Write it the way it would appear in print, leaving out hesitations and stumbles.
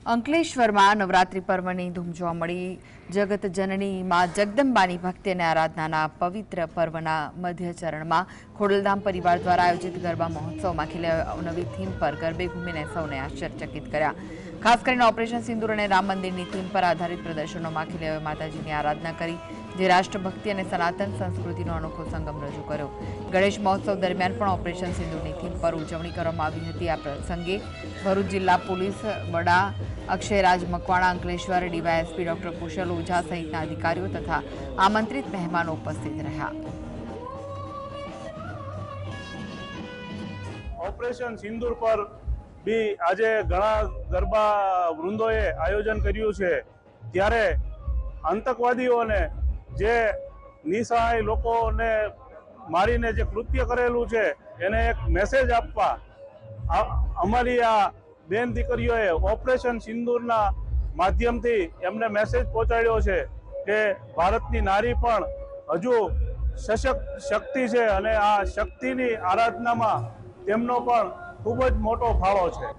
અંકલેશ્વરમાં નવરાત્રિ પર્વની ધૂમ જોવા મળી। જગત જનની માં જગદંબાની ભક્તિ અને આરાધનાના પવિત્ર પર્વના મધ્ય ચરણમાં ખોડલધામ પરિવાર દ્વારા આયોજિત ગરબા મહોત્સવમાં ખીલે અવનવી થીમ પર ગરબે ઘૂમીને સૌને આશ્ચર્યચકિત કર્યા। ખાસ કરીને ઓપરેશન સિંદૂર અને રામ મંદિરની થીમ પર આધારિત પ્રદર્શનોમાં ખીલે માતાજીની આરાધના કરી, જે રાષ્ટ્રભક્તિ અને સનાતન સંસ્કૃતિનો અનોખો સંગમ રજૂ કર્યો। ગણેશ મહોત્સવ દરમિયાન પણ ઓપરેશન સિંદૂરની થીમ પર ઉજવણી કરવામાં આવી હતી। આ પ્રસંગે ભરૂચ જિલ્લા પોલીસ વડા અક્ષયરાજ મકવાણા, અંકલેશ્વર ડીવાયએસપી ડોક્ટર કુશલ ઓઝા સહિતના અધિકારીઓ તથા આમંત્રિત મહેમાનો ઉપસ્થિત રહ્યા। ઓપરેશન સિંદૂર પર બી આજે ઘણા ગરબા વૃંદોએ આયોજન કર્યું છે, ત્યારે આતંકવાદીઓને જે નિસહાય લોકોને મારીને જે કૃત્ય કરેલું છે એને એક મેસેજ આપવા અમારી આ બેન દીકરીઓએ ઓપરેશન સિંદૂરના માધ્યમથી એમને મેસેજ પહોંચાડ્યો છે કે ભારતની નારી પણ હજુ સશક્ત શક્તિ છે અને આ શક્તિની આરાધનામાં તેમનો પણ ખૂબ જ મોટો ફાળો છે।